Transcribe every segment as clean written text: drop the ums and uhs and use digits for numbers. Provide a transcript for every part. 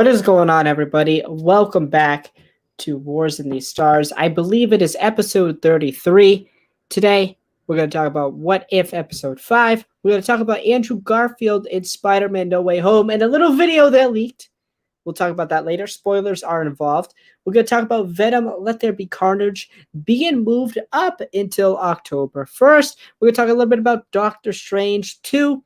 What is going on, everybody? Welcome back to Wars in the Stars. I believe it is episode 33. Today, we're going to talk about What If episode 5. We're going to talk about Andrew Garfield in Spider-Man No Way Home and a little video that leaked. We'll talk about that later. Spoilers are involved. We're going to talk about Venom, Let There Be Carnage, being moved up until October 1st. We're going to talk a little bit about Doctor Strange 2.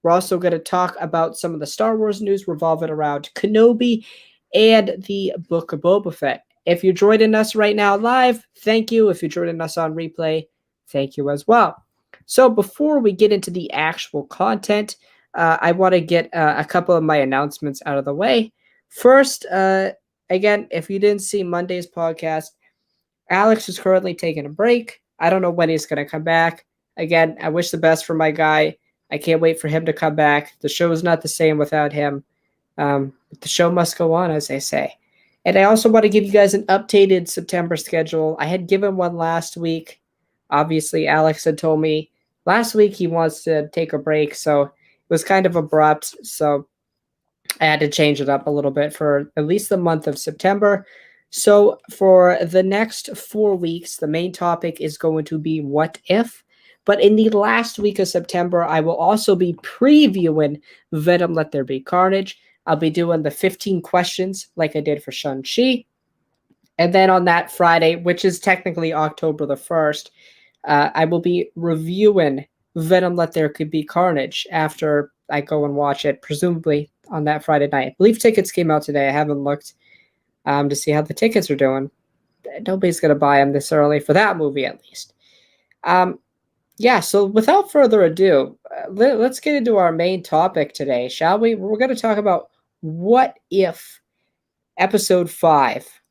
We're also going to talk about some of the Star Wars news revolving around Kenobi and the Book of Boba Fett. If you're joining us right now live, thank you. If you're joining us on replay, thank you as well. So before we get into the actual content, I want to get a couple of my announcements out of the way. First, again, if you didn't see Monday's podcast, Alex is currently taking a break. I don't know when he's going to come back. Again, I wish the best for my guy. I can't wait for him to come back. The show is not the same without him. The show must go on, as they say. And I also want to give you guys an updated September schedule. I had given one last week. Obviously, Alex had told me last week he wants to take a break, so it was kind of abrupt. So I had to change it up a little bit for at least the month of September. So for the next 4 weeks, the main topic is going to be What If? But in the last week of September, I will also be previewing Venom Let There Be Carnage. I'll be doing the 15 questions like I did for Shang-Chi. And then on that Friday, which is technically October the 1st, I will be reviewing Venom Let There Be Carnage after I go and watch it, presumably on that Friday night. I believe tickets came out today. I haven't looked to see how the tickets are doing. Nobody's going to buy them this early for that movie, at least. Yeah, so without further ado, let's get into our main topic today, shall we? We're going to talk about What If episode 5.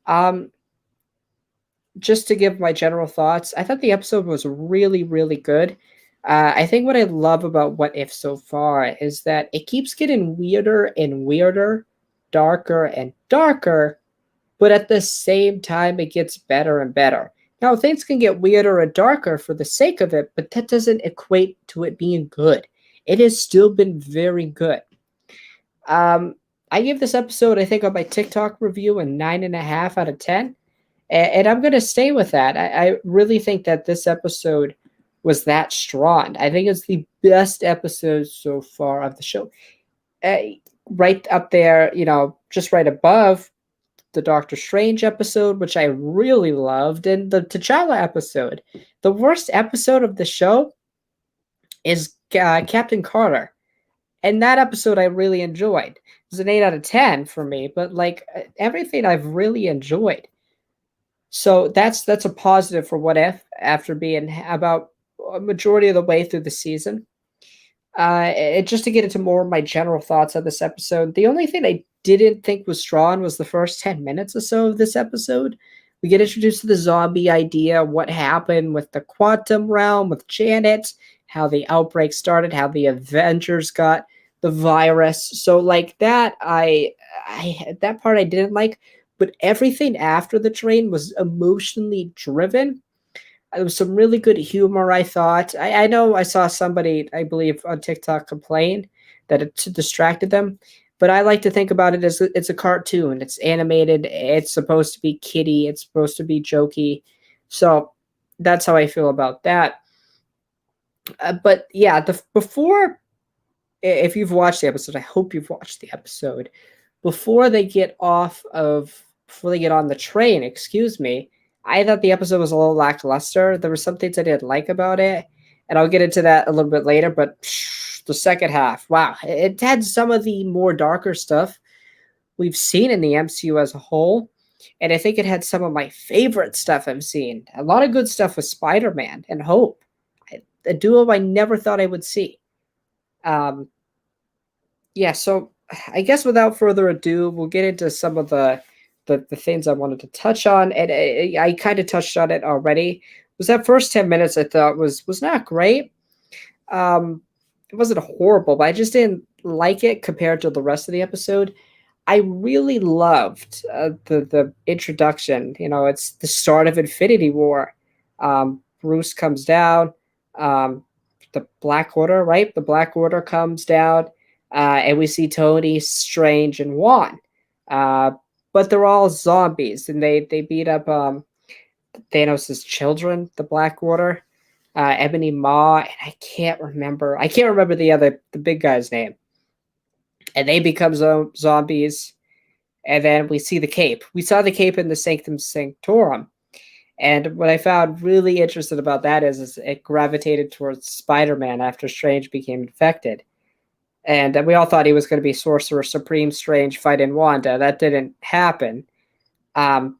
Just to give my general thoughts, I thought the episode was really, really good. I think what I love about What If so far is that it keeps getting weirder and weirder, darker and darker, but at the same time, it gets better and better. Now, things can get weirder and darker for the sake of it, but that doesn't equate to it being good. It has still been very good. I gave this episode, I think, on my TikTok review a 9.5 out of 10. And I'm going to stay with that. I really think that this episode was that strong. I think it's the best episode so far of the show. Right up there, just right above the Doctor Strange episode, which I really loved, and the T'Challa episode. The worst episode of the show is Captain Carter. And that episode I really enjoyed. It was an 8 out of 10 for me, but everything I've really enjoyed. So that's a positive for What If after being about a majority of the way through the season. Just to get into more of my general thoughts on this episode, the only thing I didn't think was strong was the first 10 minutes or so of this episode. We get introduced to the zombie idea, what happened with the quantum realm, with Janet, how the outbreak started, how the Avengers got the virus. So that that part I didn't like, but everything after the train was emotionally driven. There was some really good humor, I thought. I know I saw somebody, I believe, on TikTok complain that it distracted them. But I like to think about it as it's a cartoon. It's animated. It's supposed to be kiddie. It's supposed to be jokey. So that's how I feel about that. But yeah, before, if you've watched the episode, I hope you've watched the episode. Before they get on the train, I thought the episode was a little lackluster. There were some things I didn't like about it, and I'll get into that a little bit later, but the second half, wow, it had some of the more darker stuff we've seen in the MCU as a whole, and I think it had some of my favorite stuff I've seen. A lot of good stuff with Spider-Man and Hope, a duo I never thought I would see. Yeah, so I guess without further ado, we'll get into some of the things I wanted to touch on, and I kind of touched on it already. Was that first 10 minutes I thought was not great. It wasn't horrible, but I just didn't like it compared to the rest of the episode. I really loved the introduction. It's the start of Infinity War. Bruce comes down. The Black Order, right? The Black Order comes down, and we see Tony, Strange, and Juan. Uh, but they're all zombies, and they beat up Thanos' children, the Blackwater, Ebony Maw, and I can't remember the big guy's name. And they become zombies, and then we see the cape. We saw the cape in the Sanctum Sanctorum. And what I found really interesting about that is it gravitated towards Spider-Man after Strange became infected. And we all thought he was going to be Sorcerer Supreme Strange fighting Wanda. That didn't happen. Um,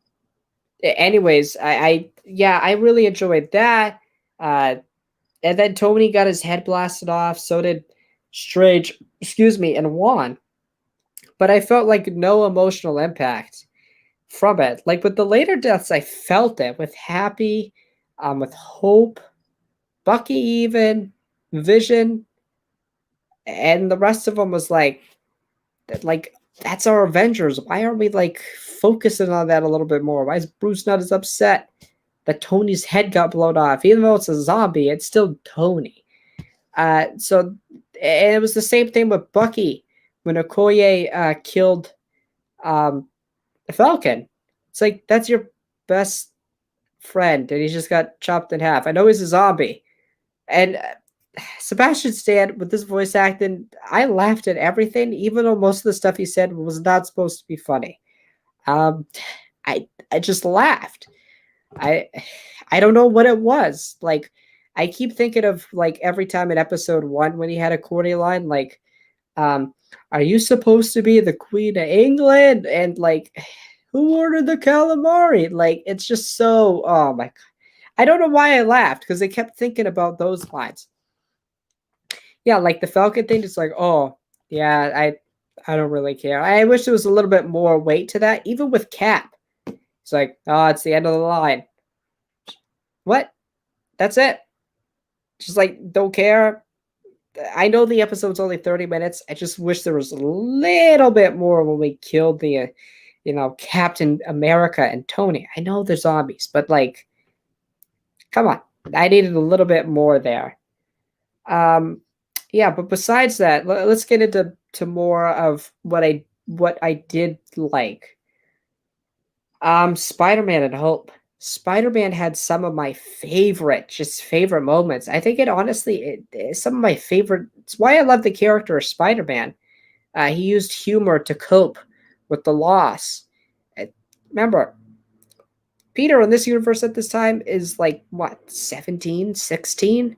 anyways, I really enjoyed that. Uh, and then Tony got his head blasted off. So did Strange, excuse me, and Juan. But I felt like no emotional impact from it. Like with the later deaths, I felt it with Happy, with Hope, Bucky, even Vision, and the rest of them was like that's our Avengers. Why aren't we like focusing on that a little bit more? Why is Bruce not as upset that Tony's head got blown off? Even though it's a zombie, it's still Tony. So and it was the same thing with Bucky when Okoye killed the Falcon. It's like that's your best friend, and he just got chopped in half. I know he's a zombie, and Sebastian Stan with this voice acting, I laughed at everything, even though most of the stuff he said was not supposed to be funny. Um, I just laughed. I I don't know what it was. Like I keep thinking of like every time in episode 1 when he had a corny line like, um, "Are you supposed to be the Queen of England?" And like, "Who ordered the calamari?" Like it's just so. Oh my god! I don't know why I laughed because I kept thinking about those lines. Yeah, like the Falcon thing, it's like, oh, yeah, I don't really care. I wish there was a little bit more weight to that, even with Cap. It's like, oh, it's the end of the line. What? That's it. Just like, don't care. I know the episode's only 30 minutes. I just wish there was a little bit more when we killed the, Captain America and Tony. I know they're zombies, but like, come on. I needed a little bit more there. Um, yeah, but besides that, let's get into more of what I did like. Spider-Man and Hope. Spider-Man had some of my favorite moments. I think it honestly it is some of my favorite. It's why I love the character of Spider-Man. He used humor to cope with the loss. Uh, Remember, Peter in this universe at this time is like what, 17, 16.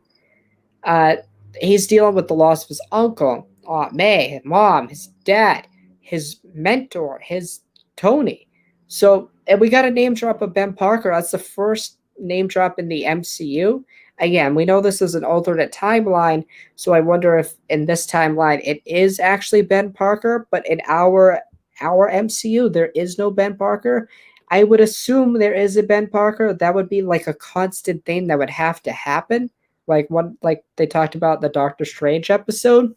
Uh, he's dealing with the loss of his uncle, Aunt May, his mom, his dad, his mentor, his Tony. So, and we got a name drop of Ben Parker. That's the first name drop in the MCU. Again, we know this is an alternate timeline, so I wonder if in this timeline it is actually Ben Parker, but in our MCU there is no Ben Parker. I would assume there is a Ben Parker. That would be like a constant thing that would have to happen like they talked about in the Doctor Strange episode.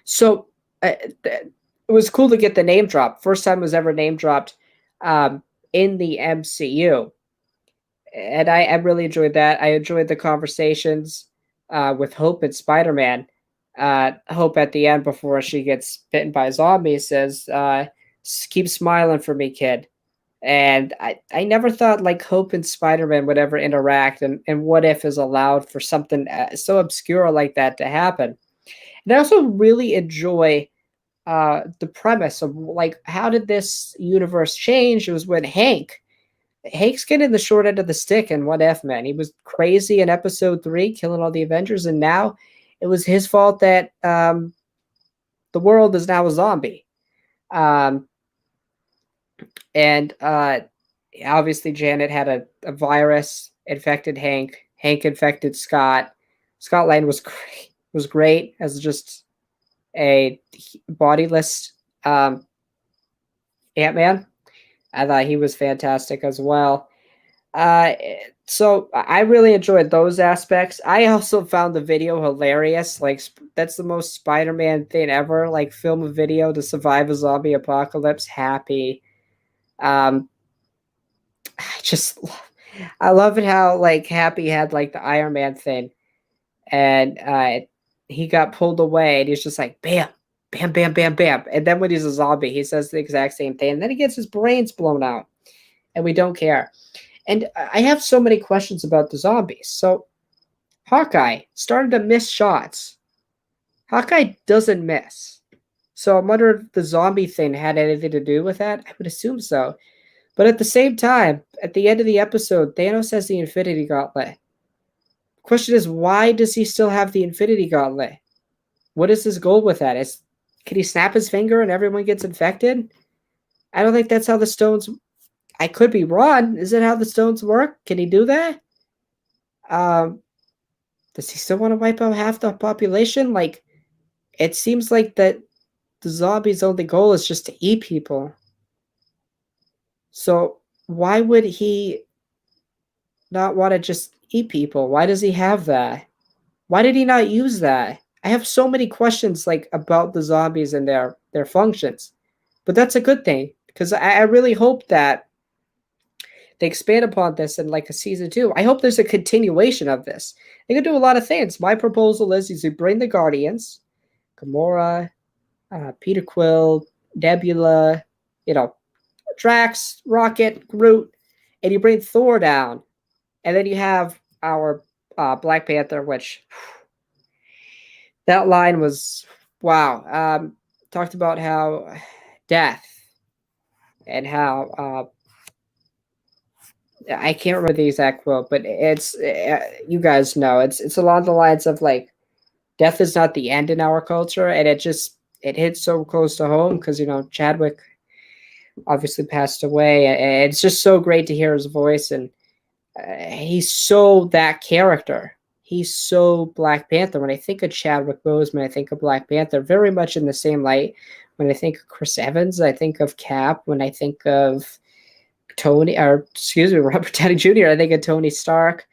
So it was cool to get the name drop. First time it was ever name dropped um, in the MCU, and I really enjoyed that. I enjoyed the conversations with Hope and Spider Man. Hope at the end before she gets bitten by a zombie says, "Keep smiling for me, kid." And I never thought like Hope and Spider-Man would ever interact, and what if is allowed for something so obscure like that to happen. And I also really enjoy the premise of like how did this universe change? It was when Hank's getting the short end of the stick in What If, man. He was crazy in episode 3, killing all the Avengers, and now it was his fault that the world is now a zombie. Um, and obviously Janet had a virus infected Hank. Hank infected Scott. Scott Lang was great as just a bodiless Ant-Man. I thought he was fantastic as well. Uh, so I really enjoyed those aspects. I also found the video hilarious. Like that's the most Spider-Man thing ever. Like film a video to survive a zombie apocalypse. Happy. Um, I just I love it how like Happy had like the Iron Man thing, and he got pulled away, and he's just like, bam. bam, bam, bam, bam. And then when he's a zombie, he says the exact same thing. And then he gets his brains blown out, and we don't care. And I have so many questions about the zombies. So Hawkeye started to miss shots. Hawkeye doesn't miss. So I'm wondering if the zombie thing had anything to do with that. I would assume so. But at the same time, at the end of the episode, Thanos has the Infinity Gauntlet. Question is, why does he still have the Infinity Gauntlet? What is his goal with that? Can he snap his finger and everyone gets infected? I don't think that's how the stones. I could be wrong. Is it how the stones work? Can he do that? Does he still want to wipe out half the population? Like, it seems like that the zombies' only goal is just to eat people. So why would he not want to just eat people? Why does he have that? Why did he not use that? I have so many questions like about the zombies and their functions. But that's a good thing, because I really hope that they expand upon this in like a season 2. I hope there's a continuation of this. They could do a lot of things. My proposal is you bring the Guardians, Gamora, Peter Quill, Nebula, Drax, Rocket, Groot, and you bring Thor down. And then you have our Black Panther, which that line was wow. Talked about how death and how I can't remember the exact quote, but it's you guys know it's along the lines of like death is not the end in our culture, and it hits so close to home because Chadwick obviously passed away, and it's just so great to hear his voice, and he's so that character. He's so Black Panther. When I think of Chadwick Boseman, I think of Black Panther very much in the same light. When I think of Chris Evans, I think of Cap. When I think of Robert Downey Jr., I think of Tony Stark.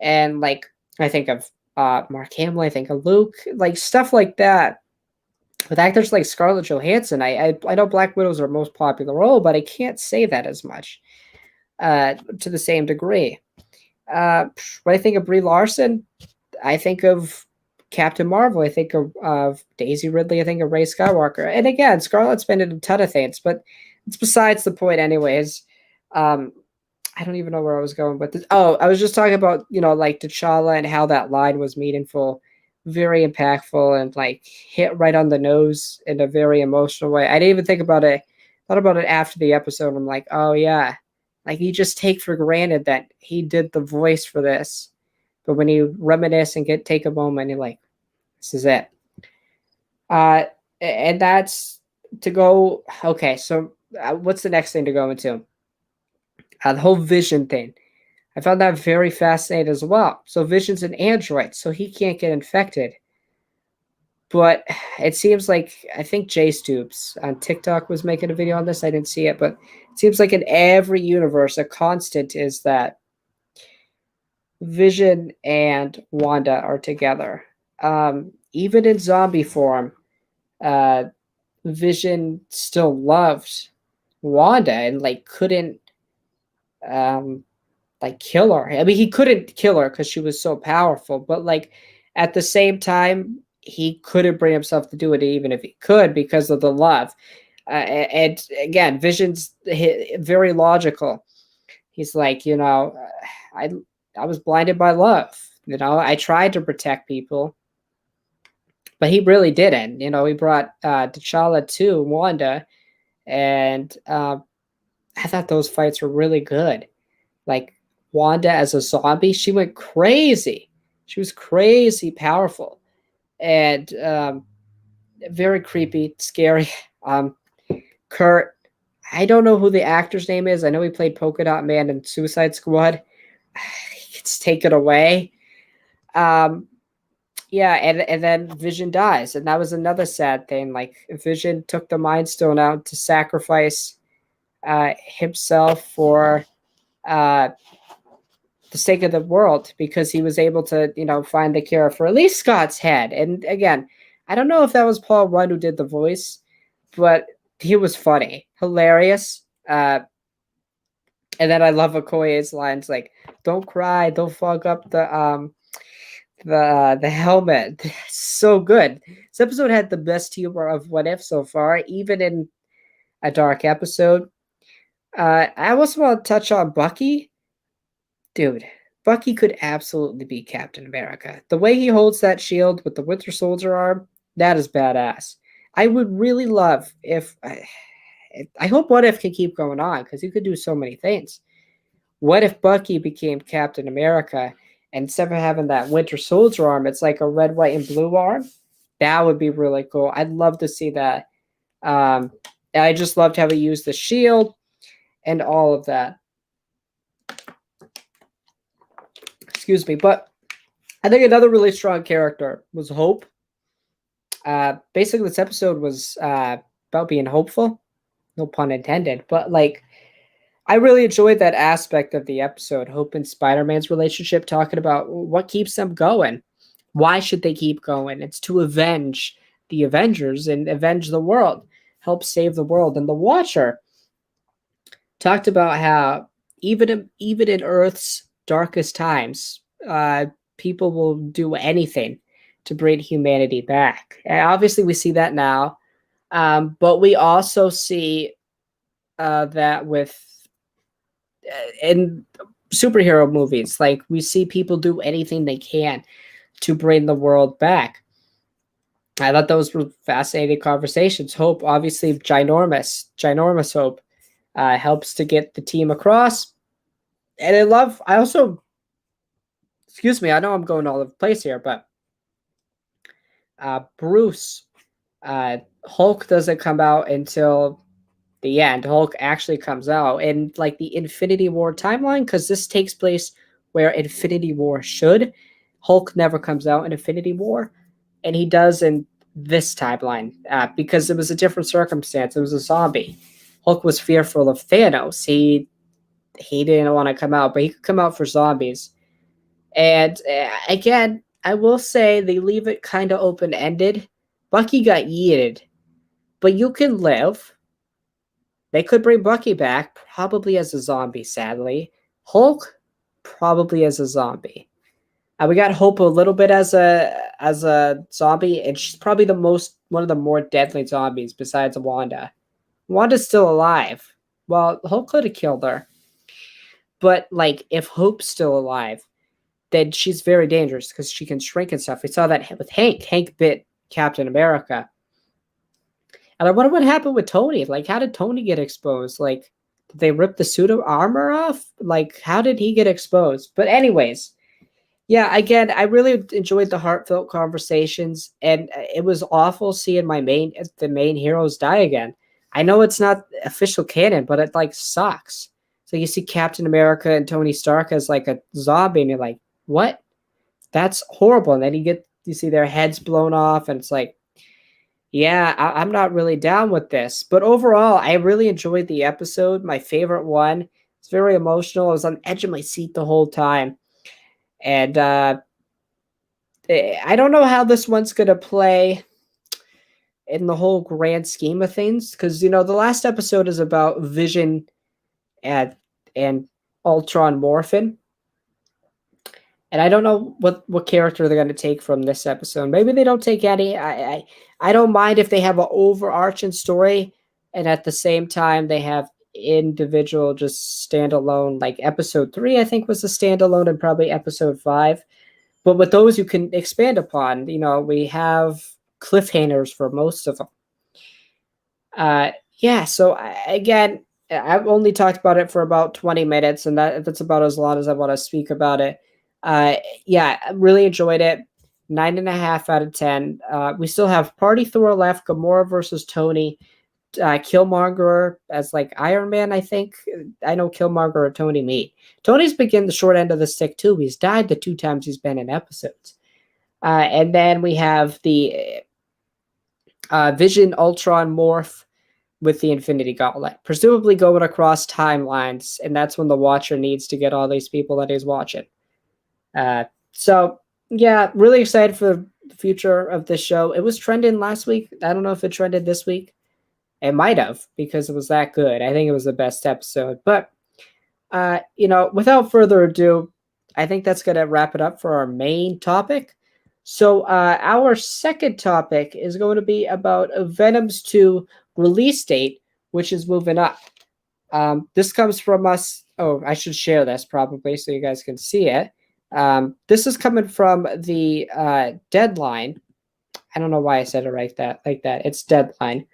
And like, I think of Mark Hamill, I think of Luke, like stuff like that. With actors like Scarlett Johansson, I know Black Widow's her most popular role, but I can't say that as much to the same degree. When I think of Brie Larson, I think of Captain Marvel. I think of Daisy Ridley. I think of Rey Skywalker. And again, Scarlett's been in a ton of things, but it's besides the point, anyways. I don't even know where I was going with this. Oh, I was just talking about like T'Challa and how that line was meaningful, very impactful, and like hit right on the nose in a very emotional way. I didn't even think about it. Thought about it after the episode. I'm like, oh yeah. Like, you just take for granted that he did the voice for this. But when you reminisce and take a moment, you're like, this is it. And that's to go, okay, so what's the next thing to go into? The whole Vision thing. I found that very fascinating as well. So Vision's an android, so he can't get infected. But it seems like, I think JStoops on TikTok was making a video on this. I didn't see it, but it seems like in every universe, a constant is that Vision and Wanda are together. Even in zombie form, Vision still loved Wanda and like couldn't like kill her. I mean, he couldn't kill her because she was so powerful, but like at the same time, he couldn't bring himself to do it even if he could because of the love. And again, Vision's very logical. He's like, I was blinded by love. I tried to protect people, but he really didn't. He brought T'Challa to Wanda, and I thought those fights were really good. Like, Wanda as a zombie, she went crazy. She was crazy powerful. And very creepy, scary. Kurt, I don't know who the actor's name is. I know he played Polka Dot Man in Suicide Squad. He gets taken away. Yeah, and then Vision dies, and that was another sad thing. Like, Vision took the Mind Stone out to sacrifice himself for the sake of the world, because he was able to, find the cure for at least Scott's head. And again, I don't know if that was Paul Rudd who did the voice, but he was funny, hilarious. And then I love Okoye's lines like, "Don't cry, don't fog up the helmet. So good. This episode had the best humor of What If so far, even in a dark episode. I also want to touch on Bucky. Dude, Bucky could absolutely be Captain America. The way he holds that shield with the Winter Soldier arm, that is badass. I would really love if I hope What If can keep going on because he could do so many things. What if Bucky became Captain America and instead of having that Winter Soldier arm, it's like a red, white, and blue arm? That would be really cool. I'd love to see that. Um, I just loved how he used the shield and all of that. Excuse me, but I think another really strong character was Hope. Basically, this episode was about being hopeful. No pun intended, but like I really enjoyed that aspect of the episode, Hope and Spider-Man's relationship, talking about what keeps them going. Why should they keep going? It's to avenge the Avengers and avenge the world, help save the world. And the Watcher talked about how even in Earth's darkest times, people will do anything to bring humanity back. And obviously, we see that now, but we also see that with in superhero movies, like we see people do anything they can to bring the world back. I thought those were fascinating conversations. Hope, obviously, ginormous Hope, helps to get the team across. And I also, excuse me, I know I'm going all over the place here, but Bruce, Hulk doesn't come out until the end. Hulk actually comes out in like the Infinity War timeline because this takes place where Infinity War should. Hulk never comes out in Infinity War, and he does in this timeline because it was a different circumstance. It was a zombie. Hulk was fearful of Thanos. He didn't want to come out, but he could come out for zombies. And again, I will say they leave it kind of open ended. Bucky got yeeted, but you can live. They could bring Bucky back, probably as a zombie, sadly. Hulk, probably as a zombie. We got Hope a little bit as a zombie, and she's probably one of the more deadly zombies besides Wanda. Wanda's still alive. Well, Hulk could have killed her. But like if Hope's still alive, then she's very dangerous because she can shrink and stuff. We saw that with Hank. Hank bit Captain America. And I wonder what happened with Tony. Like, how did Tony get exposed? Like, did they rip the suit of armor off? Like, how did he get exposed? But anyways, yeah, again, I really enjoyed the heartfelt conversations, and it was awful seeing the main heroes die again. I know it's not official canon, but it like sucks. So you see Captain America and Tony Stark as like a zombie, and you're like, what? That's horrible. And then you see their heads blown off, and it's like, yeah, I'm not really down with this. But overall, I really enjoyed the episode. My favorite one. It's very emotional. I was on the edge of my seat the whole time. And I don't know how this one's going to play in the whole grand scheme of things. Because, the last episode is about Vision and Ultron Morphin. And I don't know what character they're going to take from this episode. Maybe they don't take any. I don't mind if they have an overarching story, and at the same time they have individual just standalone. Like episode 3, I think was a standalone, and probably episode 5. But with those, you can expand upon. We have cliffhangers for most of them. Yeah. So again, I've only talked about it for about 20 minutes, and that's about as long as I want to speak about it. Yeah, I really enjoyed it. 9.5 out of 10. We still have Party Thor left, Gamora versus Tony, Killmonger as like Iron Man, I think. I know Killmonger and Tony meet. Tony's been getting the short end of the stick too. He's died the 2 times he's been in episodes. And then we have the Vision Ultron morph with the Infinity Gauntlet, presumably going across timelines, and that's when the Watcher needs to get all these people that he's watching. So yeah, really excited for the future of this show. It was trending last week. I don't know if it trended this week. It might have because it was that good. I think it was the best episode. But without further ado, I think that's going to wrap it up for our main topic. So, our second topic is going to be about Venom's 2 release date, which is moving up. This comes from us. Oh, I should share this probably so you guys can see it. This is coming from the deadline. I don't know why I said it like that. It's deadline.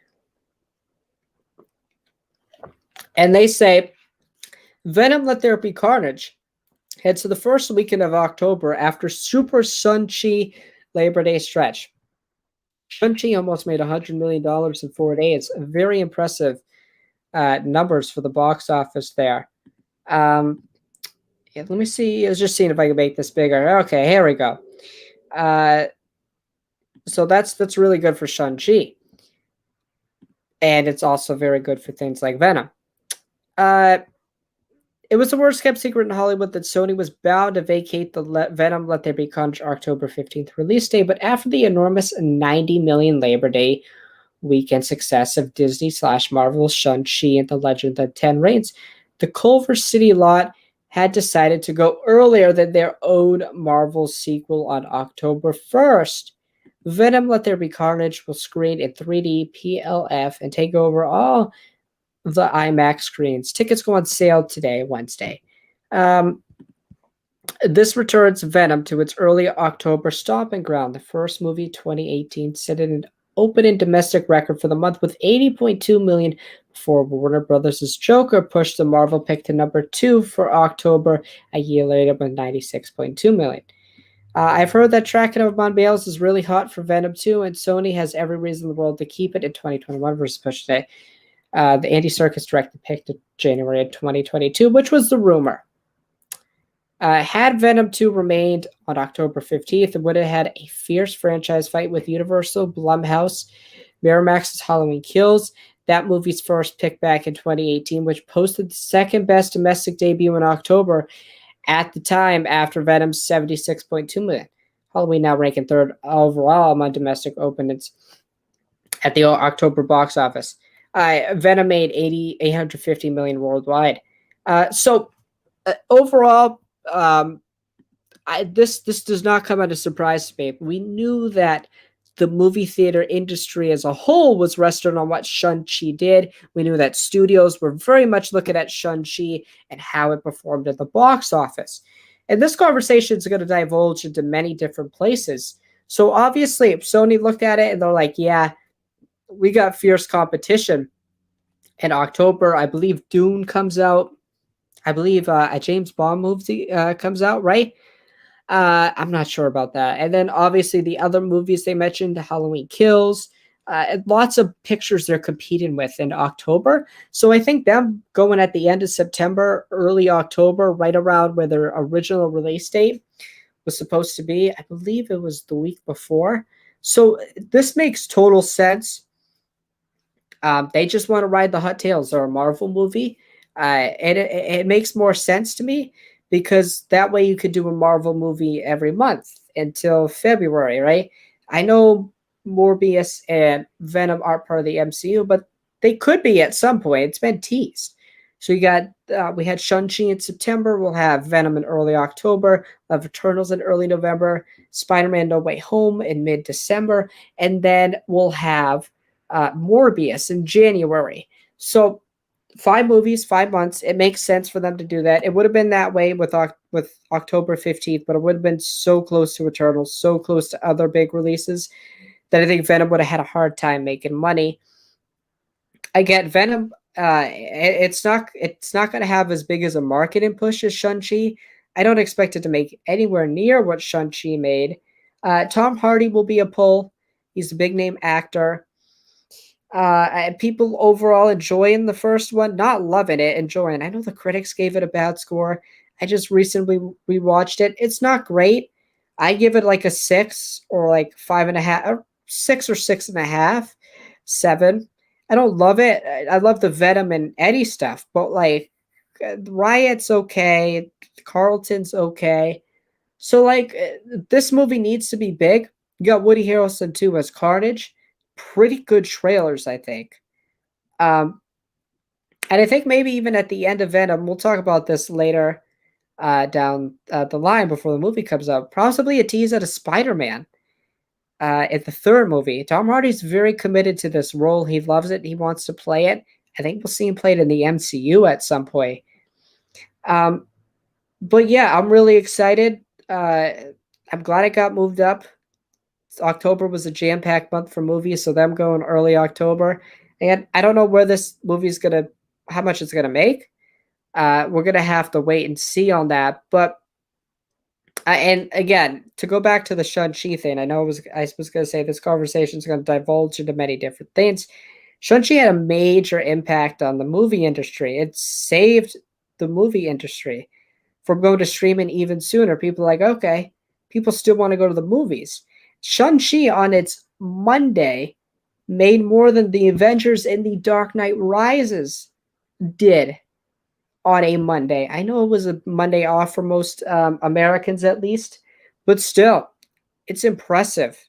And they say Venom Let There Be Carnage heads to the first weekend of October after Super Shang-Chi Labor Day stretch. Shang-Chi almost made $100 million in 4 days. Very impressive numbers for the box office there. Yeah, let me see. I was just seeing if I can make this bigger. Okay, here we go. So that's really good for Shang-Chi. And it's also very good for things like Venom. It was the worst kept secret in Hollywood that Sony was bound to vacate the Venom Let There Be Carnage October 15th release day, but after the enormous 90 million Labor Day weekend success of Disney/Marvel's Shang-Chi and the Legend of the Ten Rings, the Culver City lot had decided to go earlier than their own Marvel sequel on October 1st. Venom Let There Be Carnage will screen in 3D PLF and take over all the IMAX screens. Tickets go on sale today, Wednesday. This returns Venom to its early October stomping ground. The first movie, 2018, set an opening domestic record for the month with 80.2 million before Warner Brothers' Joker pushed the Marvel pick to number 2 for October a year later with 96.2 million. I've heard that tracking of Mon Bales is really hot for Venom 2, and Sony has every reason in the world to keep it in 2021 versus push today. The Andy Serkis directed pick to January of 2022, which was the rumor. Had Venom 2 remained on October 15th, it would have had a fierce franchise fight with Universal, Blumhouse, Miramax's Halloween Kills, that movie's first pick back in 2018, which posted the second best domestic debut in October at the time after Venom's 76.2 million. Halloween now ranking third overall among domestic openings at the October box office. Venom made 850 million worldwide. Overall, this does not come as a surprise to me. We knew that the movie theater industry as a whole was resting on what Shang-Chi did. We knew that studios were very much looking at Shang-Chi and how it performed at the box office. And this conversation is going to divulge into many different places. So obviously, Sony looked at it and they're like, yeah, we got fierce competition. In October, I believe Dune comes out. I believe a James Bond movie comes out, right? I'm not sure about that. And then obviously the other movies they mentioned, Halloween Kills, lots of pictures they're competing with in October. So I think them going at the end of September, early October, right around where their original release date was supposed to be, I believe it was the week before. So this makes total sense. They just want to ride the hot tails. They're a Marvel movie. And it makes more sense to me because that way you could do a Marvel movie every month until February, right? I know Morbius and Venom aren't part of the MCU, but they could be at some point. It's been teased. So we had Shang-Chi in September. We'll have Venom in early October. We'll have Eternals in early November. Spider-Man No Way Home in mid-December. And then we'll have Morbius in January. So 5 movies, 5 months. It makes sense for them to do that. It would have been that way with October 15th, but it would have been so close to Eternals, so close to other big releases that I think Venom would have had a hard time making money. I get Venom. It's not going to have as big as a marketing push as Shang-Chi. I don't expect it to make anywhere near what Shang-Chi made. Tom Hardy will be a pull. He's a big name actor. People overall enjoying the first one, not loving it, enjoying. I know the critics gave it a bad score. I just recently rewatched it. It's not great. I give it like a 6 or like 5.5, 6 or 6.5, 7. I don't love it. I love the Venom and Eddie stuff, but like Riot's okay, Carlton's okay. So like this movie needs to be big. You got Woody Harrelson too as Carnage. Pretty good trailers, I think. And I think maybe even at the end of Venom, we'll talk about this later. down the line before the movie comes out. Possibly a tease at a Spider-Man at the third movie. Tom Hardy's very committed to this role. He loves it. He wants to play it. I think we'll see him play it in the MCU at some point. Um, but yeah, I'm really excited. I'm glad it got moved up. October was a jam-packed month for movies, so them going early October. And I don't know where this movie's gonna, how much it's gonna make. We're gonna have to wait and see on that. But and again, to go back to the Shang-Chi thing, I was gonna say this conversation is gonna divulge into many different things. Shang-Chi had a major impact on the movie industry. It saved the movie industry from going to streaming even sooner. People are like, okay, people still want to go to the movies. Shang-Chi on its Monday made more than the Avengers and the Dark Knight Rises did on a Monday. I know it was a Monday off for most Americans at least, but still, it's impressive.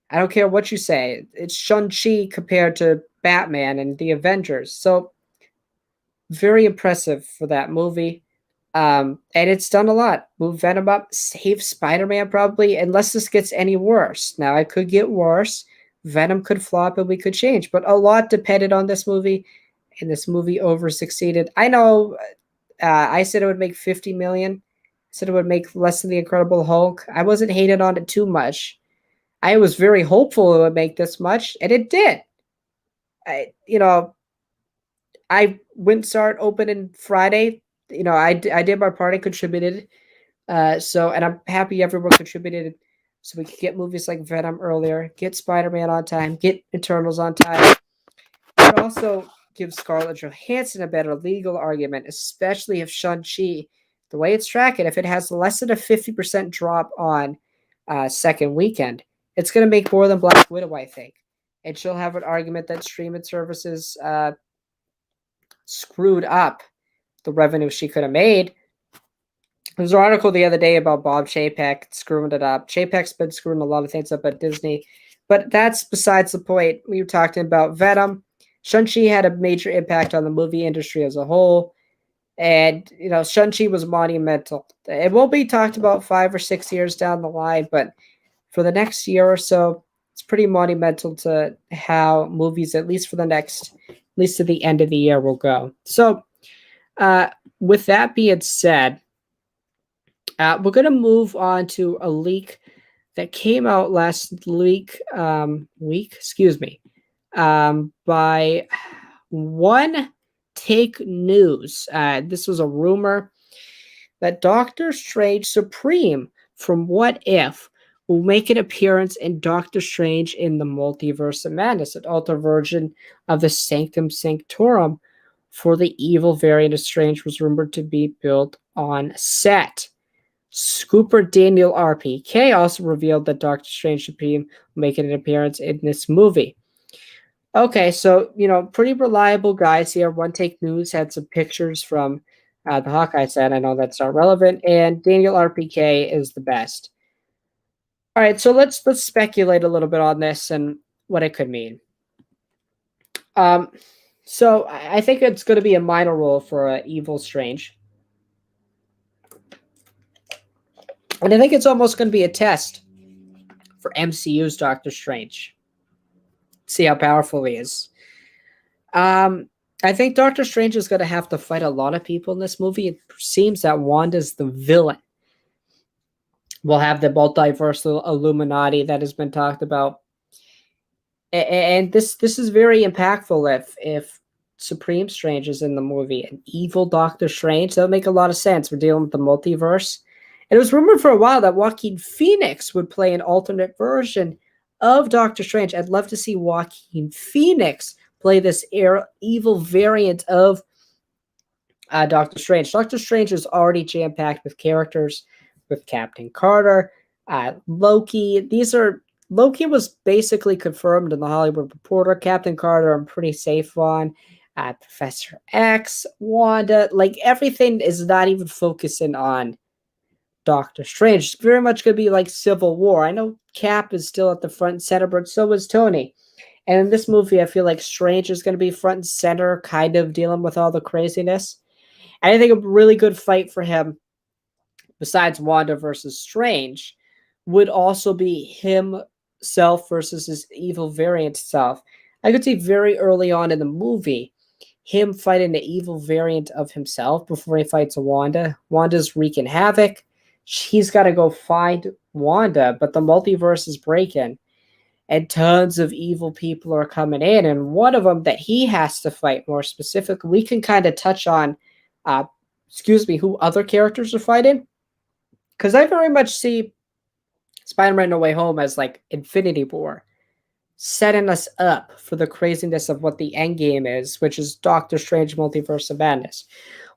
I don't care what you say. It's Shang-Chi compared to Batman and the Avengers. So, very impressive for that movie. And it's done a lot. Move Venom up, save Spider-Man probably, unless this gets any worse. Now, it could get worse. Venom could flop and we could change, but a lot depended on this movie, and this movie over succeeded. I know I said it would make 50 million. I said it would make less than the Incredible Hulk. I wasn't hating on it too much. I was very hopeful it would make this much, and it did. You know, I went start opening Friday. I did my part. I contributed. And I'm happy everyone contributed so we could get movies like Venom earlier, get Spider-Man on time, get Eternals on time. It also gives Scarlett Johansson a better legal argument, especially if Shang-Chi, the way it's tracking, if it has less than a 50% drop on second weekend, it's going to make more than Black Widow, I think. And she'll have an argument that streaming services screwed up the revenue she could have made. There was an article the other day about Bob Chapek screwing it up. Chapek's been screwing a lot of things up at Disney, but that's besides the point. We were talking about Venom. Shang-Chi had a major impact on the movie industry as a whole, and Shang-Chi was monumental. It won't be talked about 5 or 6 years down the line, but for the next year or so, it's pretty monumental to how movies, at least to the end of the year, will go. So, with that being said, we're going to move on to a leak that came out last by One Take News. This was a rumor that Doctor Strange Supreme from What If will make an appearance in Doctor Strange in the Multiverse of Madness, an alter version of the Sanctum Sanctorum for the evil variant of Strange was rumored to be built on set. Scooper Daniel RPK also revealed that Doctor Strange Supreme will make an appearance in this movie. Okay, so, pretty reliable guys here. One Take News had some pictures from the Hawkeye set. I know that's not relevant. And Daniel RPK is the best. All right, so let's speculate a little bit on this and what it could mean. So I think it's going to be a minor role for Evil Strange. And I think it's almost going to be a test for MCU's Doctor Strange. See how powerful he is. I think Doctor Strange is going to have to fight a lot of people in this movie. It seems that Wanda's the villain. We'll have the multiversal Illuminati that has been talked about. And this is very impactful if Supreme Strange is in the movie. An evil Doctor Strange. That would make a lot of sense. We're dealing with the multiverse. And it was rumored for a while that Joaquin Phoenix would play an alternate version of Doctor Strange. I'd love to see Joaquin Phoenix play this evil variant of Doctor Strange. Doctor Strange is already jam-packed with characters, with Captain Carter, Loki. Loki was basically confirmed in the Hollywood Reporter. Captain Carter, I'm pretty safe on. Professor X, Wanda, everything is not even focusing on Doctor Strange. It's very much going to be like Civil War. I know Cap is still at the front and center, but so is Tony. And in this movie, I feel like Strange is going to be front and center, kind of dealing with all the craziness. And I think a really good fight for him besides Wanda versus Strange, would also be himself versus his evil variant self. I could see very early on in the movie him fighting the evil variant of himself before he fights Wanda. Wanda's wreaking havoc. He's got to go find Wanda, but the multiverse is breaking and tons of evil people are coming in. And one of them that he has to fight more specifically, we can kind of touch on, uh, who other characters are fighting. Because I very much see Spider-Man No Way Home as like Infinity War, setting us up for the craziness of what the end game is, which is Doctor Strange Multiverse of Madness.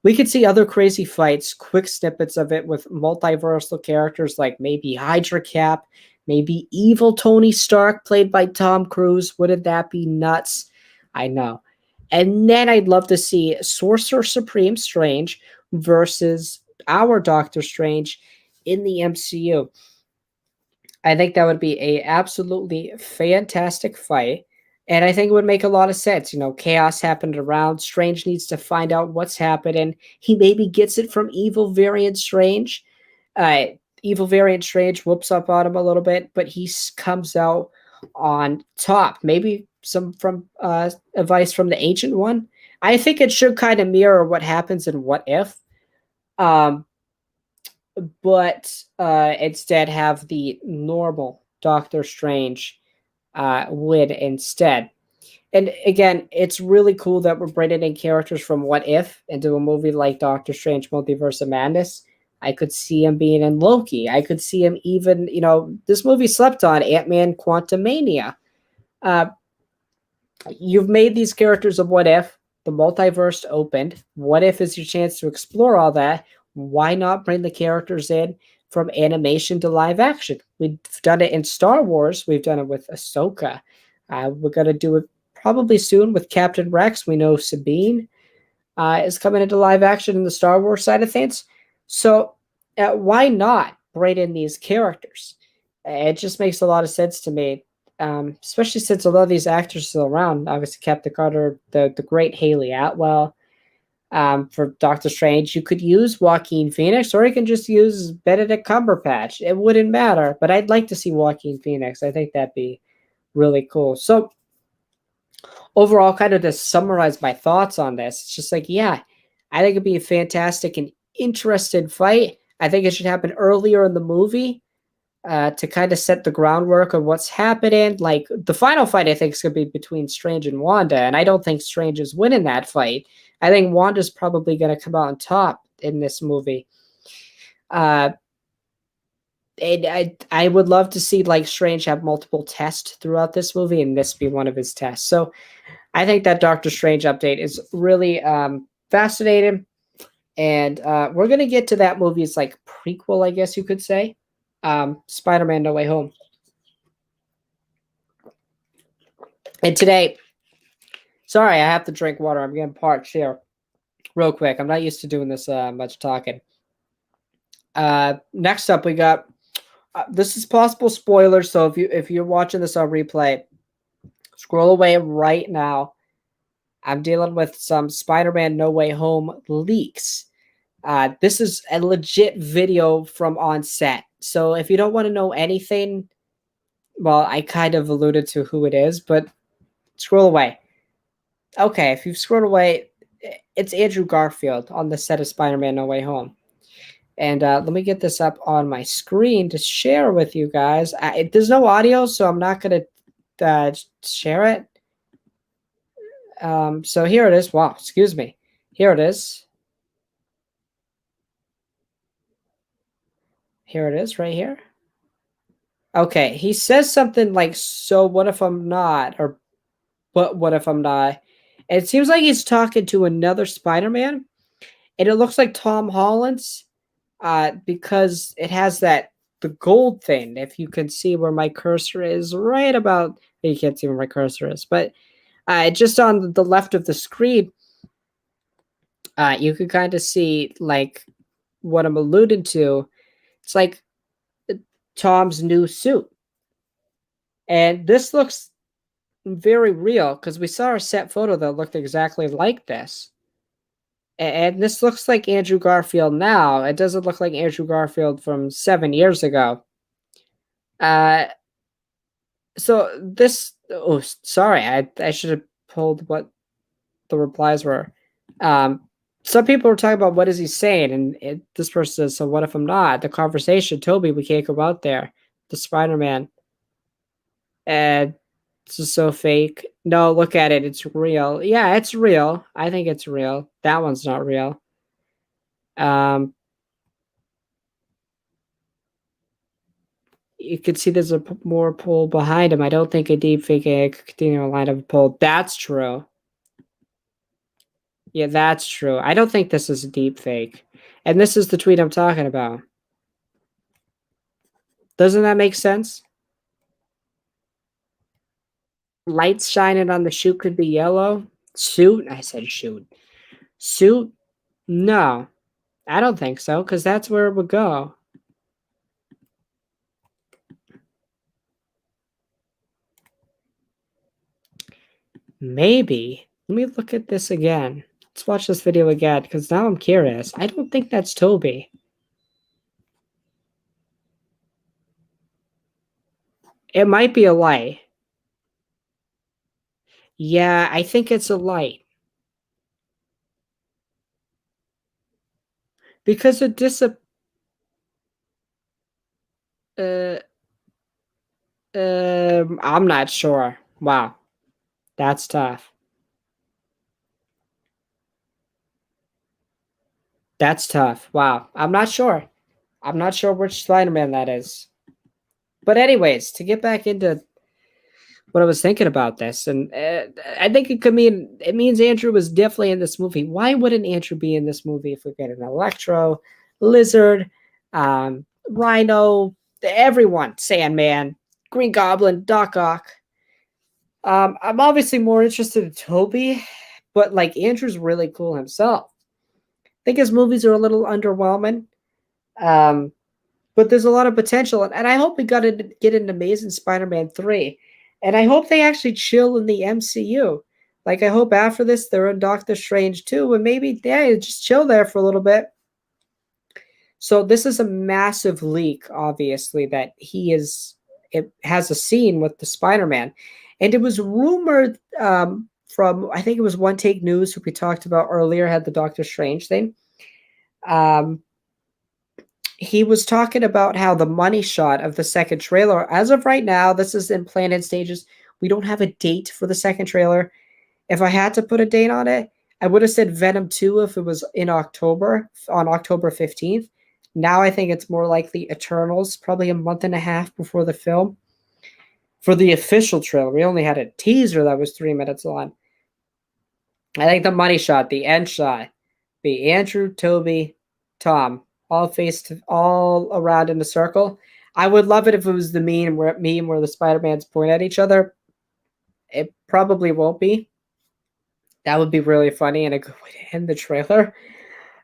We could see other crazy fights, quick snippets of it with multiversal characters like maybe Hydra Cap, maybe evil Tony Stark played by Tom Cruise. Wouldn't that be nuts? I know. And then I'd love to see Sorcerer Supreme Strange versus our Doctor Strange in the MCU. I think that would be a absolutely fantastic fight. And I think it would make a lot of sense. Chaos happened around. Strange needs to find out what's happening. He maybe gets it from evil variant Strange. Uh, evil variant Strange whoops up on him a little bit, but he comes out on top. Maybe some from advice from the Ancient One. I think it should kind of mirror what happens in What If. Um, but instead have the normal Doctor Strange win instead. And again, it's really cool that we're bringing in characters from What If into a movie like Doctor Strange Multiverse of Madness. I could see him being in Loki. I could see him even, this movie slept on Ant-Man Quantumania. Uh, you've made these characters of What If. The multiverse opened. What If is your chance to explore all that? Why not bring the characters in from animation to live action? We've done it in Star Wars. We've done it with Ahsoka. We're going to do it probably soon with Captain Rex. We know Sabine is coming into live action in the Star Wars side of things. So why not bring in these characters? It just makes a lot of sense to me, especially since a lot of these actors are still around. Obviously, Captain Carter, the great Haley Atwell. For Doctor Strange, you could use Joaquin Phoenix, or you can just use Benedict Cumberbatch. It wouldn't matter, but I'd like to see Joaquin Phoenix. I think that'd be really cool. So overall, kind of to summarize my thoughts on this, it's just like, yeah, I think it'd be a fantastic and interesting fight. I think it should happen earlier in the movie to kind of set the groundwork of what's happening. Like the final fight, I think is going to be between Strange and Wanda, and I don't think Strange is winning that fight. I think Wanda's probably going to come out on top in this movie. And I would love to see like Strange have multiple tests throughout this movie, and this be one of his tests. So I think that Doctor Strange update is really fascinating, and we're gonna get to that movie's like prequel, I guess you could say, Spider-Man: No Way Home. And today, sorry, I have to drink water. I'm getting parched here, real quick. I'm not used to doing this much talking. Next up, we got. This is possible spoilers, so if you're watching this on replay, scroll away right now. I'm dealing with some Spider-Man No Way Home leaks. This is a legit video from on set. So if you don't want to know anything, well, I kind of alluded to who it is, but scroll away. Okay, if you've scrolled away, it's Andrew Garfield on the set of Spider-Man No Way Home. And let me get this up on my screen to share with you guys. There's no audio, so I'm not going to share it. So here it is. Wow, excuse me. Here it is. Here it is right here. Okay, he says something like, so what if I'm not? Or, but what if I'm not? And it seems like he's talking to another Spider-Man. And it looks like Tom Holland's because it has the gold thing. If you can see where my cursor is, right about, you can't see where my cursor is, but just on the left of the screen, you can kind of see like what I'm alluding to. It's like Tom's new suit. And this looks very real because we saw a set photo that looked exactly like this. And this looks like Andrew Garfield now. It doesn't look like Andrew Garfield from 7 years ago. Uh, so this. Oh, sorry. I should have pulled what the replies were. Um, some people were talking about what is he saying, and this person says, "So what if I'm not?" The conversation, Toby, we can't go out there. The Spider-Man, and this is so fake. No, look at it. It's real. Yeah, it's real. I think it's real. That one's not real. Um, you can see there's a more pull behind him. I don't think a deep fake AI could continue a line of a pull. That's true. Yeah, that's true. I don't think this is a deep fake. And this is the tweet I'm talking about. Doesn't that make sense? Lights shining on the shoot could be yellow. Suit? I said shoot. Suit? No, I don't think so, because that's where it would go. Maybe. Let me look at this again. Let's watch this video again, because now I'm curious. I don't think that's Toby. It might be a light. Yeah, I think it's a light. Because it uh, I'm not sure. Wow, that's tough. That's tough. Wow, I'm not sure. I'm not sure which Spider-Man that is. But anyways, to get back into what I was thinking about this, and I think it could mean it means Andrew was definitely in this movie. Why wouldn't Andrew be in this movie if we get an Electro, Lizard, Rhino, everyone, Sandman, Green Goblin, Doc Ock? I'm obviously more interested in Toby, but like Andrew's really cool himself. I think his movies are a little underwhelming. Um, but there's a lot of potential, and I hope we got to get an Amazing Spider-Man 3. And I hope they actually chill in the MCU. Like I hope after this they're in Doctor Strange too, and maybe yeah, just chill there for a little bit. So this is a massive leak, obviously, that it has a scene with the Spider-Man. And it was rumored from I think it was One Take News, who we talked about earlier, had the Doctor Strange thing. Um, he was talking about how the money shot of the second trailer, as of right now, this is in planning stages. We don't have a date for the second trailer. If I had to put a date on it, I would have said Venom 2 if it was in October, on October 15th. Now I think it's more likely Eternals, probably a month and a half before the film. For the official trailer, we only had a teaser that was 3 minutes long. I think the money shot, the end shot, be Andrew, Toby, Tom, all faced all around in a circle. I would love it if it was the meme where the Spider-Mans point at each other. It probably won't be. That would be really funny and a good way to end the trailer.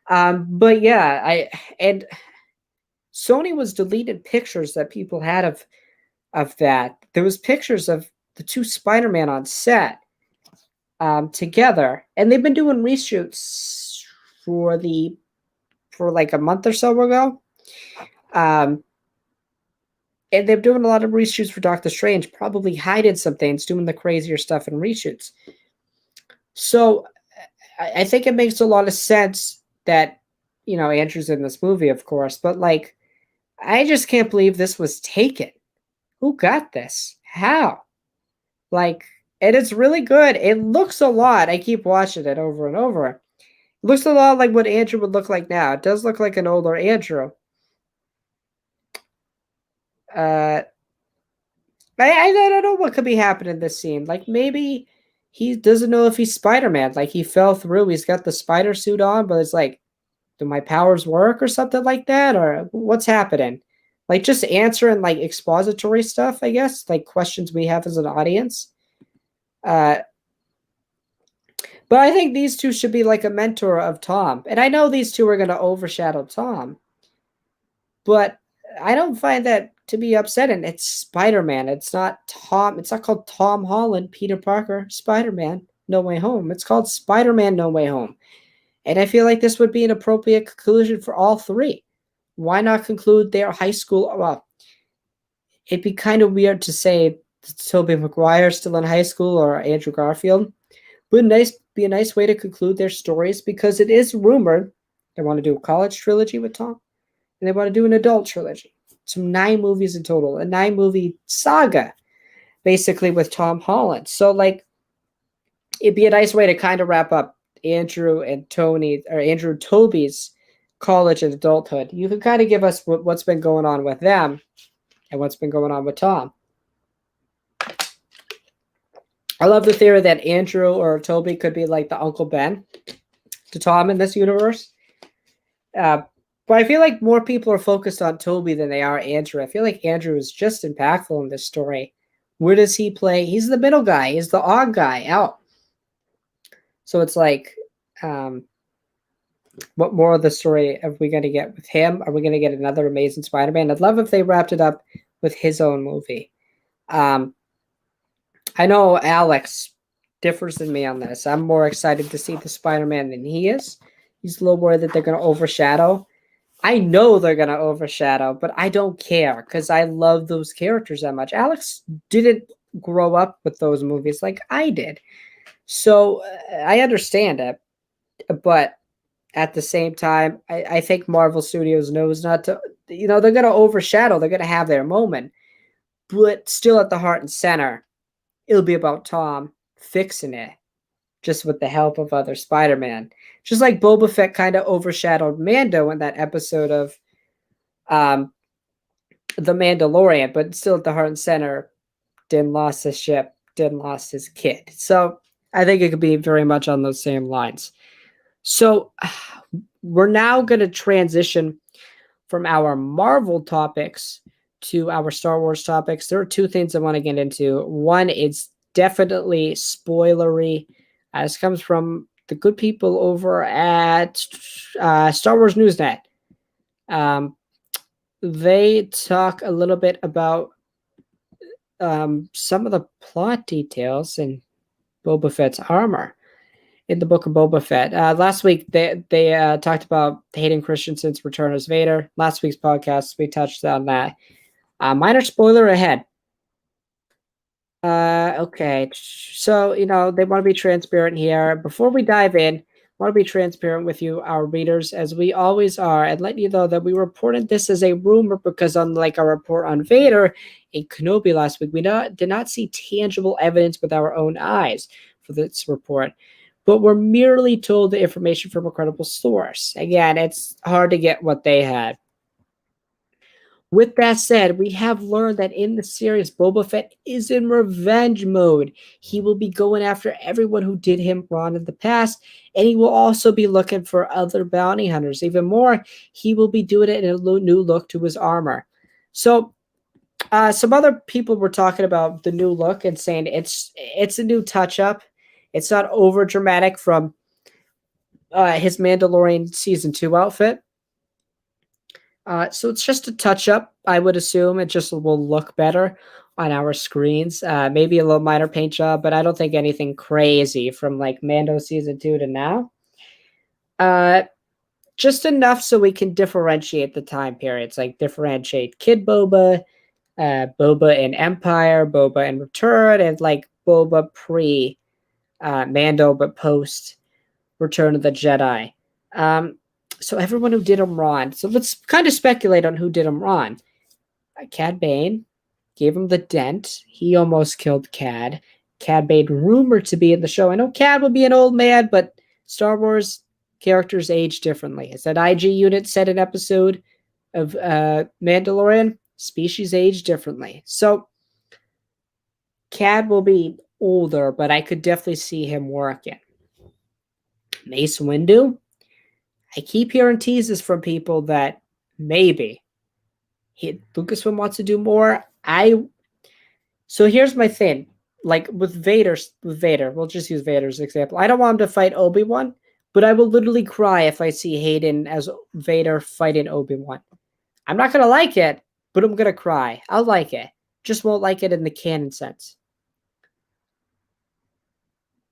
But yeah, and Sony was deleting pictures that people had of that. There was pictures of the two Spider-Man on set together, and they've been doing reshoots for like a month or so ago. And they're doing a lot of reshoots for Doctor Strange, probably hiding some things, doing the crazier stuff in reshoots. So I think it makes a lot of sense that, Andrew's in this movie, of course, but like, I just can't believe this was taken. Who got this? How? Like, and it's really good. It looks a lot. I keep watching it over and over. It looks a lot like what Andrew would look like now. It does look like an older Andrew. Uh, I don't know what could be happening in this scene. Like maybe he doesn't know if he's Spider-Man. Like he fell through. He's got the spider suit on, but it's like, do my powers work or something like that? Or what's happening? Like just answering like expository stuff, I guess, like questions we have as an audience. Uh, but I think these two should be like a mentor of Tom. And I know these two are going to overshadow Tom, but I don't find that to be upsetting. It's Spider-Man. It's not Tom. It's not called Tom Holland, Peter Parker, Spider-Man, No Way Home. It's called Spider-Man, No Way Home. And I feel like this would be an appropriate conclusion for all three. Why not conclude their high school? Well, it'd be kind of weird to say Tobey Maguire still in high school or Andrew Garfield. Would be a nice way to conclude their stories because it is rumored they want to do a college trilogy with Tom and they want to do an adult trilogy. So 9 movies in total, a 9-movie saga, basically with Tom Holland. So like, it'd be a nice way to kind of wrap up Andrew and Toby's college and adulthood. You could kind of give us what's been going on with them and what's been going on with Tom. I love the theory that Andrew or Toby could be like the Uncle Ben to Tom in this universe. But I feel like more people are focused on Toby than they are Andrew. I feel like Andrew is just impactful in this story. Where does he play? He's the middle guy. He's the odd guy out. So it's like, what more of the story are we going to get with him? Are we going to get another Amazing Spider-Man? I'd love if they wrapped it up with his own movie. I know Alex differs than me on this. I'm more excited to see the Spider-Man than he is. He's a little worried that they're going to overshadow. I know they're going to overshadow, but I don't care because I love those characters that much. Alex didn't grow up with those movies like I did. So I understand it, but at the same time, I think Marvel Studios knows not to, they're going to overshadow. They're going to have their moment, but still at the heart and center, it'll be about Tom fixing it, just with the help of other Spider-Man. Just like Boba Fett kind of overshadowed Mando in that episode of The Mandalorian, but still at the heart and center, didn't lost his ship, didn't lost his kid. So I think it could be very much on those same lines. So we're now going to transition from our Marvel topics to our Star Wars topics. There are 2 things I want to get into. One is definitely spoilery. This comes from the good people over at Star Wars Newsnet. They talk a little bit about some of the plot details in Boba Fett's armor in the book of Boba Fett. Last week, they talked about Hayden Christensen's return as Vader. Last week's podcast, we touched on that. Minor spoiler ahead. Okay, so, they want to be transparent here. Before we dive in, I want to be transparent with you, our readers, as we always are, and let you know that we reported this as a rumor because unlike our report on Vader and Kenobi last week, we did not see tangible evidence with our own eyes for this report, but we're merely told the information from a credible source. Again, it's hard to get what they had. With that said, we have learned that in the series, Boba Fett is in revenge mode. He will be going after everyone who did him wrong in the past, and he will also be looking for other bounty hunters. Even more, he will be doing it in a new look to his armor. So, some other people were talking about the new look and saying it's a new touch-up. It's not over dramatic from his Mandalorian Season 2 outfit. So it's just a touch-up, I would assume. It just will look better on our screens. Maybe a little minor paint job, but I don't think anything crazy from like Mando Season 2 to now. Just enough so we can differentiate the time periods, like differentiate Kid Boba, Boba in Empire, Boba in Return, and like Boba pre Mando, but post Return of the Jedi. So everyone who did him wrong. So let's kind of speculate on who did him wrong. Cad Bane gave him the dent. He almost killed Cad. Cad Bane rumored to be in the show. I know Cad will be an old man, but Star Wars characters age differently. As that IG unit said in episode of Mandalorian, species age differently. So Cad will be older, but I could definitely see him working. Mace Windu. I keep hearing teases from people that maybe Lucasfilm wants to do more. So here's my thing. Like with Vader, we'll just use Vader as an example. I don't want him to fight Obi-Wan, but I will literally cry if I see Hayden as Vader fighting Obi-Wan. I'm not going to like it, but I'm going to cry. I'll like it. Just won't like it in the canon sense.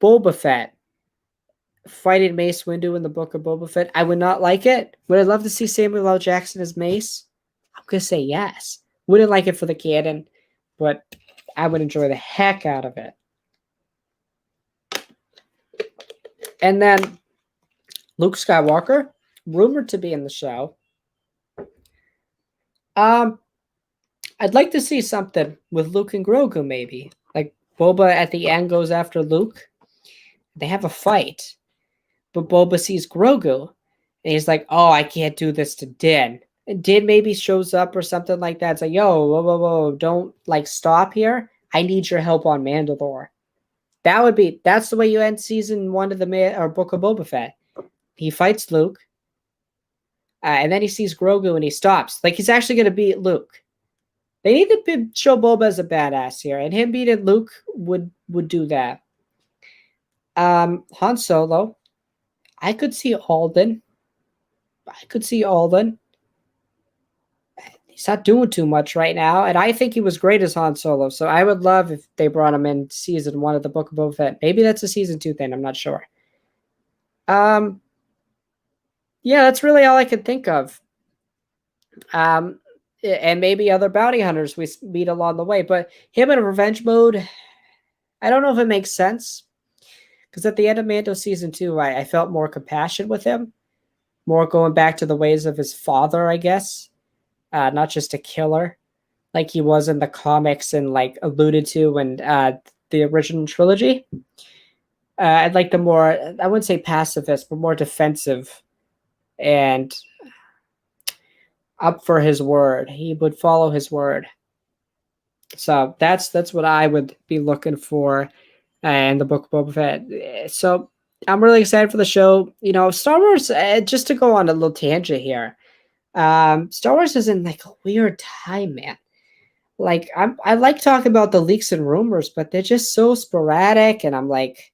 Boba Fett. fighting Mace Windu in the Book of Boba Fett. I would not like it. Would I love to see Samuel L. Jackson as Mace? I'm gonna say yes. Wouldn't like it for the canon, but I would enjoy the heck out of it. And then Luke Skywalker, rumored to be in the show. I'd like to see something with Luke and Grogu, maybe. Like Boba at the end goes after Luke. They have a fight, but Boba sees Grogu, and he's like, "Oh, I can't do this to Din." And Din maybe shows up or something like that. It's like, "Yo, whoa, whoa, whoa! Don't like stop here. I need your help on Mandalore." That's the way you end season 1 of the or Book of Boba Fett. He fights Luke, and then he sees Grogu and he stops. Like he's actually going to beat Luke. They need to show Boba as a badass here, and him beating Luke would do that. Han Solo, I could see Alden. He's not doing too much right now, and I think he was great as Han Solo. So I would love if they brought him in season 1 of the Book of Boba Fett. Maybe that's a season 2 thing. I'm not sure. Yeah, that's really all I can think of. And maybe other bounty hunters we meet along the way. But him in a revenge mode, I don't know if it makes sense. Because at the end of Mando season 2, I felt more compassion with him. More going back to the ways of his father, I guess. Not just a killer like he was in the comics and like alluded to in the original trilogy. I'd like the more, I wouldn't say pacifist, but more defensive and up for his word. He would follow his word. So that's what I would be looking for in the Book of Boba Fett. So I'm really excited for the show. You know, Star Wars, just to go on a little tangent here, Star Wars is in like a weird time, man. Like I like talking about the leaks and rumors, but they're just so sporadic, and I'm like,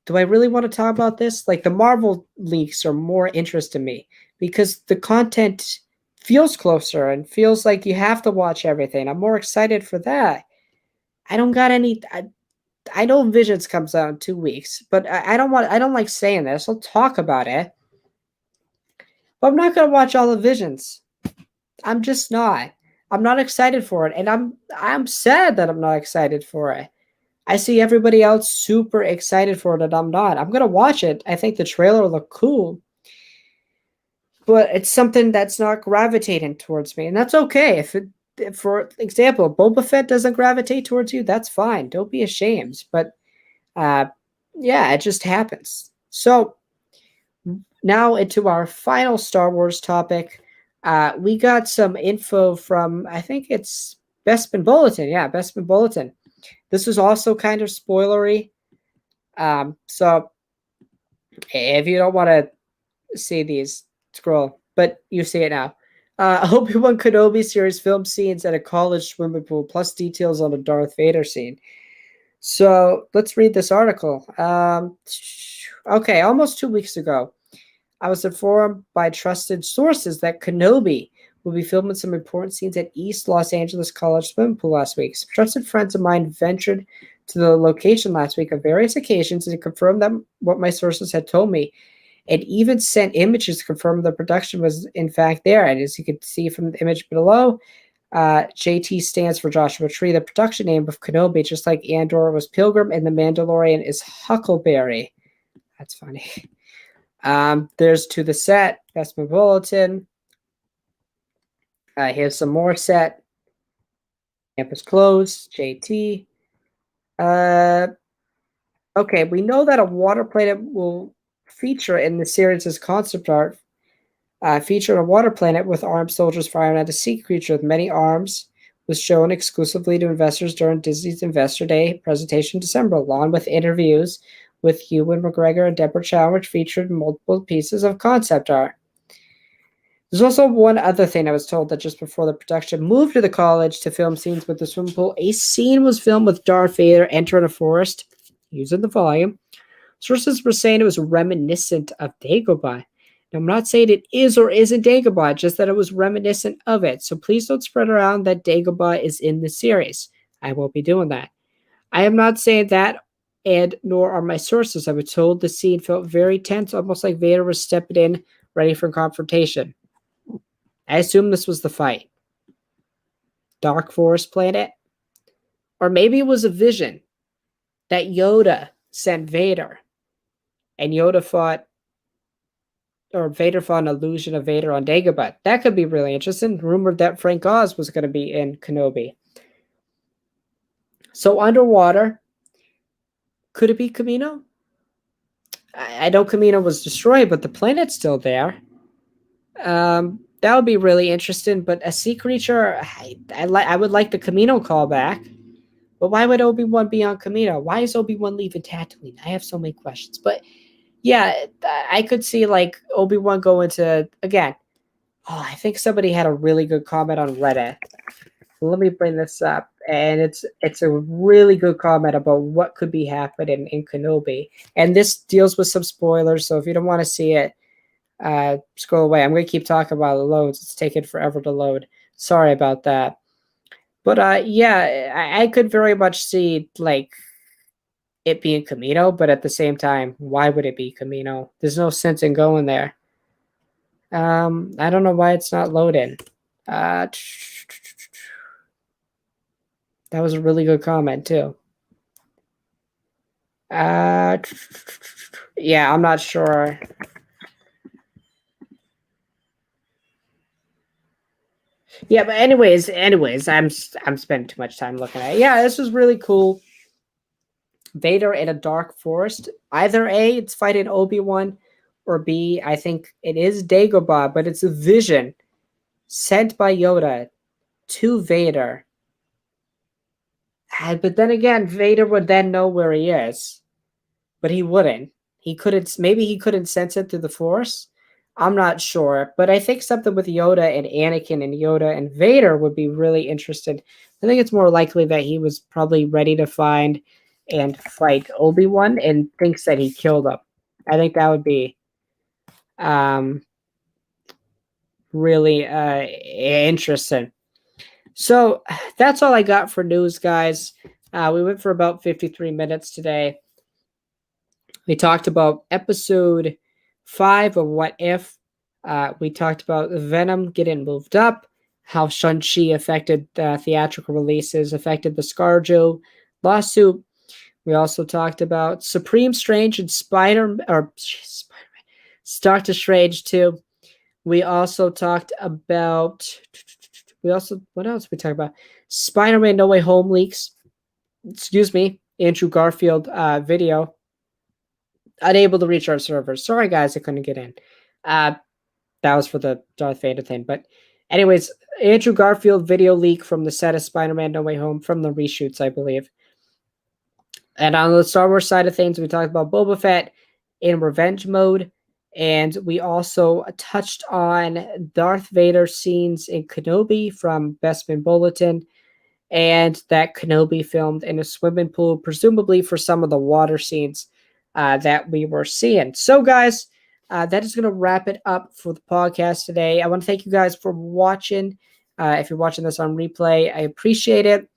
do I really want to talk about this? Like the Marvel leaks are more interest to me because the content feels closer and feels like you have to watch everything. I'm more excited for that. I don't got any. I know Visions comes out in 2 weeks, but I don't want. I don't like saying this. I'll talk about it, but I'm not gonna watch all the Visions. I'm just not. I'm not excited for it, and I'm sad that I'm not excited for it. I see everybody else super excited for it, and I'm not. I'm gonna watch it. I think the trailer looked cool, but it's something that's not gravitating towards me, and that's okay. If for example, Boba Fett doesn't gravitate towards you, that's fine. Don't be ashamed. But yeah, it just happens. So now into our final Star Wars topic. We got some info from, I think it's Bespin Bulletin. Yeah, Bespin Bulletin. This is also kind of spoilery. So if you don't want to see these, scroll, but you see it now. Obi-Wan Kenobi series film scenes at a college swimming pool, plus details on a Darth Vader scene. So let's read this article. Okay, almost 2 weeks ago, I was informed by trusted sources that Kenobi will be filming some important scenes at East Los Angeles College swimming pool last week. Some trusted friends of mine ventured to the location last week on various occasions and confirmed that what my sources had told me, and even sent images to confirm the production was in fact there. And as you can see from the image below, JT stands for Joshua Tree, the production name of Kenobi, just like Andor was Pilgrim and the Mandalorian is Huckleberry. That's funny. There's to the set, that's my bulletin. Here's some more set. Campus closed, JT. Okay, we know that a water planet will feature in the series' concept art. Featured a water planet with armed soldiers firing at a sea creature with many arms was shown exclusively to investors during Disney's Investor Day presentation in December, along with interviews with Ewan McGregor and Deborah Chow, which featured multiple pieces of concept art. There's also one other thing I was told that just before the production moved to the college to film scenes with the swimming pool, a scene was filmed with Darth Vader entering a forest using the volume. Sources were saying it was reminiscent of Dagobah. Now, I'm not saying it is or isn't Dagobah, just that it was reminiscent of it. So please don't spread around that Dagobah is in the series. I won't be doing that. I am not saying that and nor are my sources. I was told the scene felt very tense, almost like Vader was stepping in, ready for confrontation. I assume this was the fight. Dark Forest planet? Or maybe it was a vision that Yoda sent Vader, and Yoda fought, or Vader fought an illusion of Vader on Dagobah. That could be really interesting. Rumored that Frank Oz was going to be in Kenobi. So underwater, could it be Kamino? I know Kamino was destroyed, but the planet's still there. That would be really interesting. But a sea creature, I would like the Kamino callback. But why would Obi-Wan be on Kamino? Why is Obi-Wan leaving Tatooine? I have so many questions. But yeah, I could see like Obi-Wan go into, again, I think somebody had a really good comment on Reddit. Let me bring this up. And it's a really good comment about what could be happening in Kenobi. And this deals with some spoilers, so if you don't want to see it, scroll away. I'm going to keep talking about the loads. It's taking forever to load. Sorry about that. But yeah, I could very much see like it being Kamino, but at the same time, why would it be Kamino? There's no sense in going there. I don't know why it's not loading. That was a really good comment too. Yeah, I'm not sure. Yeah, but anyways, I'm spending too much time looking at it. Yeah, this was really cool. Vader in a dark forest. Either A, it's fighting Obi-Wan, or B, I think it is Dagobah, but it's a vision sent by Yoda to Vader. But then again, Vader would then know where he is, but he wouldn't. He couldn't. Maybe he couldn't sense it through the Force. I'm not sure, but I think something with Yoda and Anakin and Yoda and Vader would be really interesting. I think it's more likely that he was probably ready to find and fight Obi-Wan and thinks that he killed him. I think that would be really interesting. So that's all I got for news, guys. We went for about 53 minutes today. We talked about episode 5 of What If. We talked about Venom getting moved up, how Shang-Chi affected theatrical releases, affected the ScarJo lawsuit. We also talked about Supreme Strange and Spider-Man, Doctor Strange 2. We also talked about, what else we talked about? Spider-Man No Way Home leaks. Excuse me, Andrew Garfield video. Unable to reach our servers. Sorry, guys, I couldn't get in. That was for the Darth Vader thing. But anyways, Andrew Garfield video leak from the set of Spider-Man No Way Home from the reshoots, I believe. And on the Star Wars side of things, we talked about Boba Fett in revenge mode. And we also touched on Darth Vader scenes in Kenobi from Bespin Bulletin. And that Kenobi filmed in a swimming pool, presumably for some of the water scenes that we were seeing. So, guys, that is going to wrap it up for the podcast today. I want to thank you guys for watching. If you're watching this on replay, I appreciate it.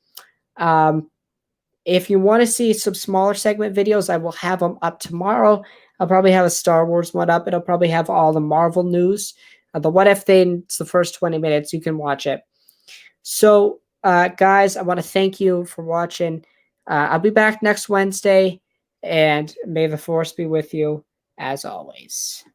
If you want to see some smaller segment videos, I will have them up tomorrow. I'll probably have a Star Wars one up. It'll probably have all the Marvel news. The What If thing, it's the first 20 minutes. You can watch it. So, guys, I want to thank you for watching. I'll be back next Wednesday, and may the Force be with you as always.